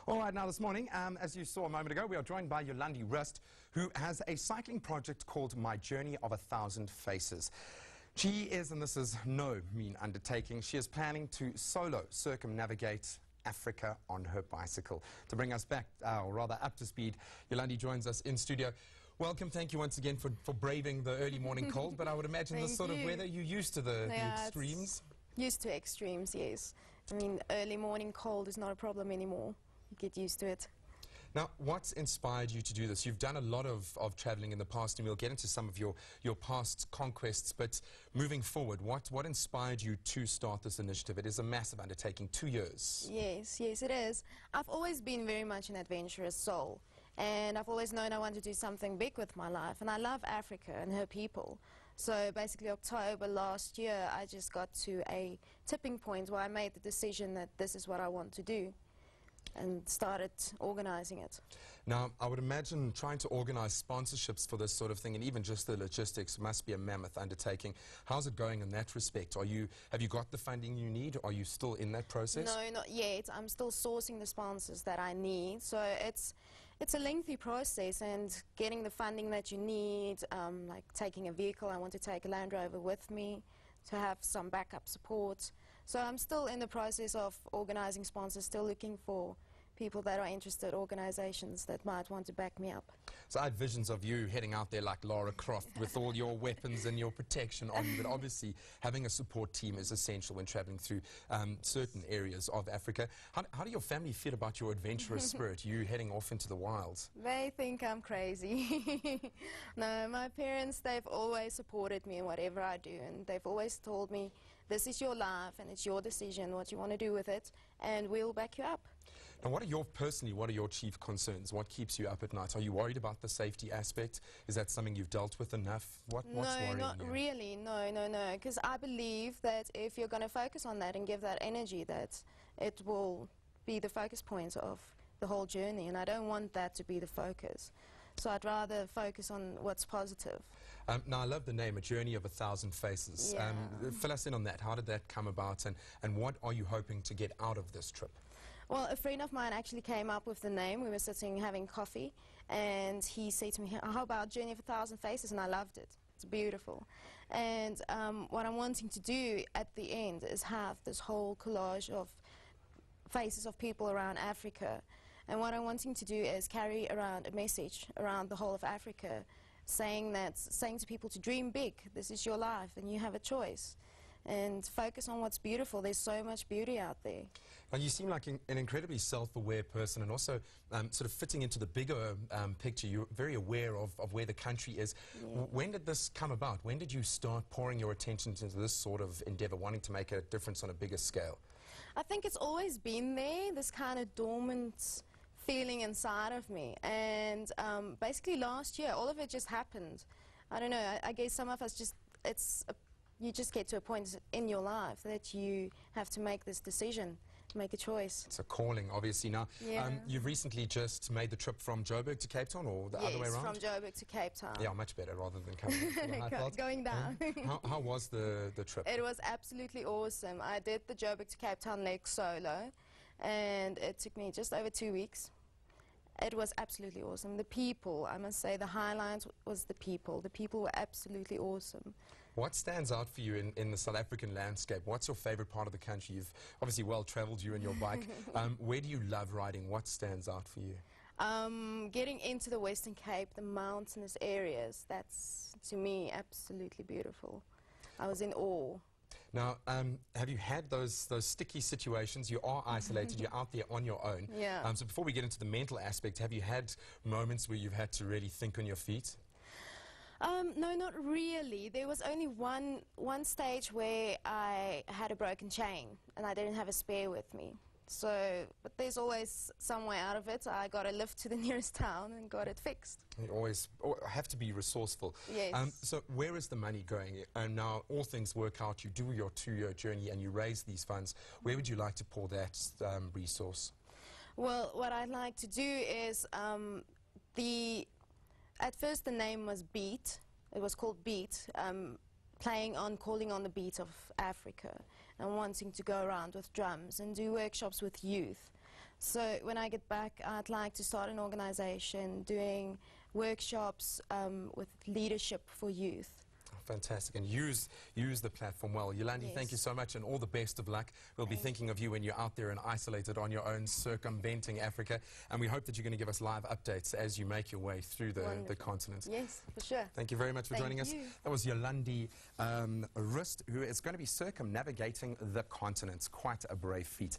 All right, now this morning, as you saw a moment ago, we are joined by Jolandie Rust, who has a cycling project called My Journey of 1,000 Faces. She is, and this is no mean undertaking, she is planning to solo circumnavigate Africa on her bicycle. To bring us back, or rather up to speed, Jolandie joins us in studio. Welcome, thank you once again for braving the early morning cold, but I would imagine this sort of weather, you're used to the extremes? Used to extremes, yes. I mean, early morning cold is not a problem anymore. You get used to it. Now, what's inspired you to do this? You've done a lot of traveling in the past, and we'll get into some of your past conquests, but moving forward, what inspired you to start this initiative? It is a massive undertaking, 2 years. Yes, it is. I've always been very much an adventurous soul, and I've always known I want to do something big with my life, and I love Africa and her people. So basically October last year, I just got to a tipping point where I made the decision that this is what I want to do, and started organizing it. Now, I would imagine trying to organize sponsorships for this sort of thing, and even just the logistics, must be a mammoth undertaking. How's it going in that respect? Have you got the funding you need? Are you still in that process? No, not yet. I'm still sourcing the sponsors that I need. So it's a lengthy process, and getting the funding that you need, like taking a vehicle. I want to take a Land Rover with me to have some backup support. So I'm still in the process of organizing sponsors, still looking for people that are interested, organizations that might want to back me up. So I had visions of you heading out there like Lara Croft with all your weapons and your protection on you, but obviously having a support team is essential when traveling through certain areas of Africa. How do your family feel about your adventurous spirit, you heading off into the wilds? They think I'm crazy. No, my parents, they've always supported me in whatever I do, and they've always told me, this is your life and it's your decision what you want to do with it, and we'll back you up. Now, what are your chief concerns? What keeps you up at night? Are you worried about the safety aspect? Is that something you've dealt with enough? What's worrying you? No, not really. No. Because I believe that if you're going to focus on that and give that energy, that it will be the focus point of the whole journey, and I don't want that to be the focus. So I'd rather focus on what's positive. Now, I love the name, A Journey of 1,000 Faces. Yeah. Fill us in on that. How did that come about, and what are you hoping to get out of this trip? Well, a friend of mine actually came up with the name. We were sitting having coffee, and he said to me, how about Journey of 1,000 Faces? And I loved it. It's beautiful. And what I'm wanting to do at the end is have this whole collage of faces of people around Africa. And what I'm wanting to do is carry around a message around the whole of Africa, saying to people to dream big. This is your life, and you have a choice. And focus on what's beautiful. There's so much beauty out there. Now, you seem like an incredibly self-aware person, and also sort of fitting into the bigger picture. You're very aware of where the country is. Yeah. When did this come about? When did you start pouring your attention into this sort of endeavor, wanting to make a difference on a bigger scale? I think it's always been there, this kind of dormant feeling inside of me. And basically last year, all of it just happened. I don't know, I guess some of us just, you just get to a point in your life that you have to make this decision, make a choice. It's a calling, obviously. Now, you've recently just made the trip from Joburg to Capetown, or the other way around? Yes, from Joburg to Capetown. Yeah, much better, rather than coming from the high veld. Going down. How was the trip? It was absolutely awesome. I did the Joburg to Capetown leg solo, and it took me just over 2 weeks. It was absolutely awesome. The people, I must say, the highlight was the people. The people were absolutely awesome. What stands out for you in the South African landscape? What's your favorite part of the country? You've obviously well-traveled, you and your bike. Where do you love riding? What stands out for you? Getting into the Western Cape, the mountainous areas, that's, to me, absolutely beautiful. I was in awe. Now, have you had those sticky situations? You are isolated, you're out there on your own. Yeah. So before we get into the mental aspect, have you had moments where you've had to really think on your feet? No, not really. There was only one stage where I had a broken chain and I didn't have a spare with me. So, but there's always some way out of it. I got a lift to the nearest town and got it fixed. You always have to be resourceful. Yes. So where is the money going? And now all things work out, you do your 2-year journey and you raise these funds. Where would you like to pour that resource? Well, what I'd like to do is, at first the name was Beat. It was called Beat. Calling on the beat of Africa and wanting to go around with drums and do workshops with youth. So when I get back, I'd like to start an organization doing workshops with leadership for youth. Fantastic, and use the platform well. Jolandie, Yes. thank you so much, and all the best of luck. We'll be thinking of you when you're out there and isolated on your own, circumventing Africa, and we hope that you're going to give us live updates as you make your way through the continent. Yes, for sure. Thank you very much for joining us. you. That was Jolandie Rust, who is going to be circumnavigating the continent. Quite a brave feat.